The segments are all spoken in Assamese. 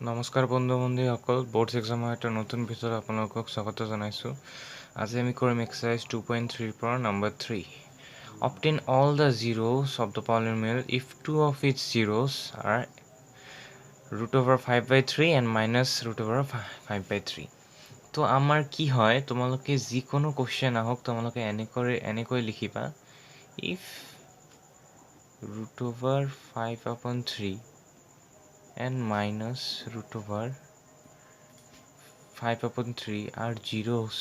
নমস্কাৰ বন্ধু-বান্ধৱীসকল, বোৰ্ডছ এক্সামৰ এটা নতুন ভিডিঅ'ত আপোনালোকক স্বাগত জনাইছোঁ। আজি আমি কৰিম এক্সাৰচাইজ 2.3 পৰা number 3। Obtain all the zeros of the polynomial if two of its zeros are √5/3 and -√5/3. তো আমাৰ কি হয়, তোমালোকে যিকোনো কোৱেশ্চন আহক তোমালোকে এনেকৈ লিখিবা, if √5/3 and -√5/3 are zeros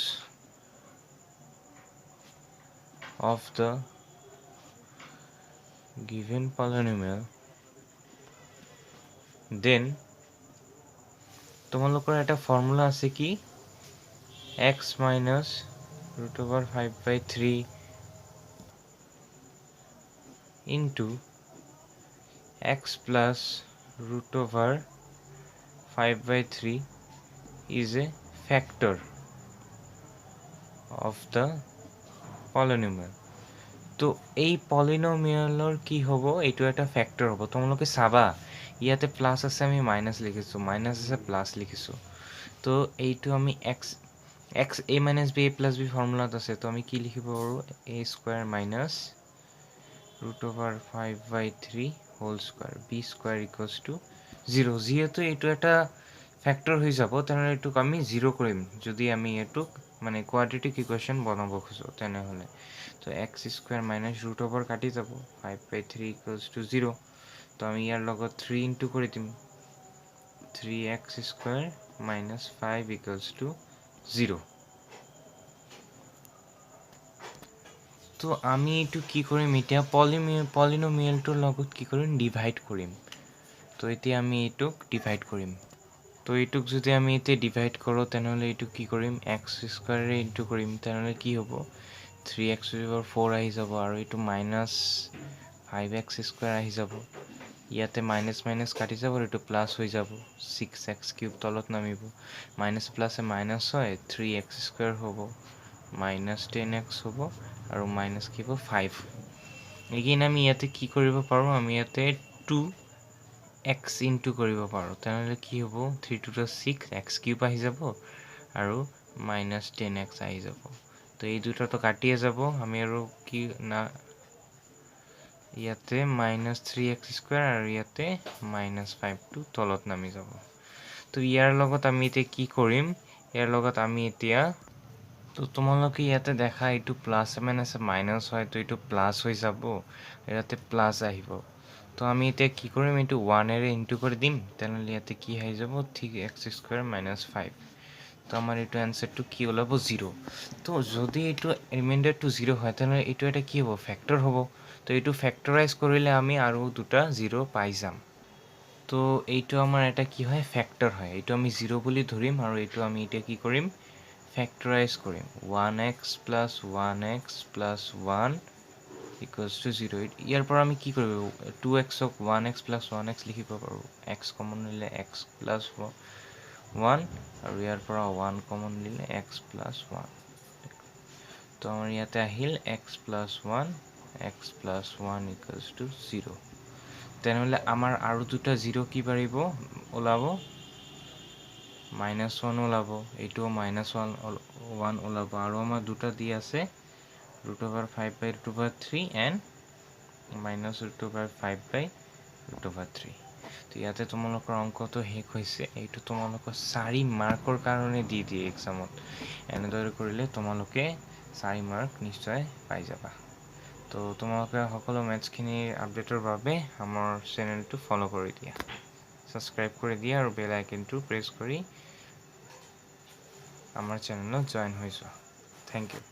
of the given polynomial, then তোমালোকৰ এটা ফৰ্মুলা আছে কি x minus √5/3 into x plus √5/3 is a factor of the polynomial. তো এই পলিনোমিয়ালৰ কি হ'ব, এইটো এটা ফ্যাক্টৰ হ'ব। তোমালোকে চাবা ইয়াতে প্লাস আছে, আমি মাইনাস লিখিছো, মাইনাস আছে প্লাস লিখিছো। তো এইটো আমি x a minus b a plus b ফৰ্মুলাত আছে, তো আমি কি লিখিব পাৰো, a square minus √5/3 whole square b square equals to 0. যেহেতু এইটো এটা ফ্যাক্টৰ হৈ যাব, তেনে এইটোক আমি 0 কৰিম যদি আমি এটোক মানে কোয়াড্ৰেটিক ইকুৱেশ্যন বনাব খুজো তেনেহলে। তো x square minus √over কাটি যাব, 5/3 equals to 0. তো আমি ইয়াৰ লগত 3 ইনটু কৰি দিম, 3x square minus 5 equals to 0. তো আমি এইটো কি কৰিম, এতিয়া পলিনোমিয়ালটোৰ লগত কি কৰিম, ডিভাইড কৰিম। তো এতিয়া আমি এইটোক ডিভাইড কৰিম। তো এইটোক যদি আমি এতিয়া ডিভাইড কৰো তেনেহলে এইটো কি কৰিম, x square ৰে ইনটু কৰিম, তেনেহলে কি হ'ব, 3x / 4 আহি যাব, আৰু এইটো minus 5x square আহি যাব। ইয়াতে মাইনাস মাইনাস কাটি যাব, এইটো প্লাস হৈ যাব, 6x কিউব তলত নামিব, মাইনাস প্লাসে মাইনাস হয়, 3x square হ'ব, minus 10x হ'ব, আৰু মাইনাস কি হ'ব, 5। এগেইন আমি ইয়াতে কি কৰিব পাৰো, আমি ইয়াতে 2x ইনটু কৰিব পাৰো, তেনেহলে কি হ'ব, 3 2 6 x কিউব আহি যাব, আৰু minus 10x আহি যাব। তো এই দুটাটো কাটিয়ে যাব, আমি আৰু কি না ইয়াতে minus 3x square আৰু ইয়াতে minus 5 টো তলত নামি যাব। তো ইয়াৰ লগত আমি এতিয়া কি কৰিম, ইয়াৰ লগত আমি এতিয়া, তো তোমালোকে ইয়াতে দেখা এইটো প্লাস আছে মাইনাস হয়, তো এইটো প্লাস হৈ যাব, ইয়াতে প্লাস আহিব। তো আমি এতিয়া কি কৰিম, এইটো 1 এৰে ইনটু কৰি দিম, তেনেহলে ইয়াতে কি আহি যাব, 3x square minus 5। তো আমাৰ এইটো আনসাৰটো কি ওলাব, 0। তো যদি এইটো ৰিমাইন্ডাৰটো 0 হয়, তেনেহলে এইটো এটা কি হ'ব, ফ্যাক্টৰ হ'ব। তো এইটো ফ্যাক্টৰাইজ কৰিলে আমি আৰু দুটা 0 পাই যাম। তো এইটো আমাৰ এটা কি হয়, ফ্যাক্টৰ হয়, এইটো আমি 0 বুলি ধৰিম, আৰু এইটো আমি এতিয়া কি কৰিম, ফ্যাক্টৰাইজ কৰিম, 1x plus 1x plus 1 equals to 0. ইয়াৰ পৰা আমি কি কৰিব, 2x ক 1x plus 1x লিখিব পাৰো, x কমন নিলে x plus 1, আৰু ইয়াৰ পৰা 1 কমন নিলে x plus 1। তো আমাৰ ইয়াতে আহিল x plus 1 equals to 0। তেনেহলে আমাৰ আৰু দুটা 0 কি পাৰিব ওলাব, -1 ওলাব, এইটো -1 ওলাব, আৰু আমাৰ দুটা দি আছে √5/√3 and -√5/√3। তো ইয়াতে তোমালোকৰ অংকটো শেষ হৈছে। এইটো তোমালোকৰ 4 মাৰ্কৰ কাৰণে দি দিয়ে এক্সামত। এনেদৰে কৰিলে তোমালোকে 4 মাৰ্ক নিশ্চয় পাই যাবা। তো তোমালোকে সকলো মেথছখিনি আপডেটৰ বাবে আমাৰ চেনেলটো ফলো কৰি দিয়া, সাবস্ক্ৰাইব কৰি দিয়া, আৰু বেল আইকনটো প্ৰেছ কৰি আমাৰ চেনেলত জয়েন হৈ যোৱা। Thank U.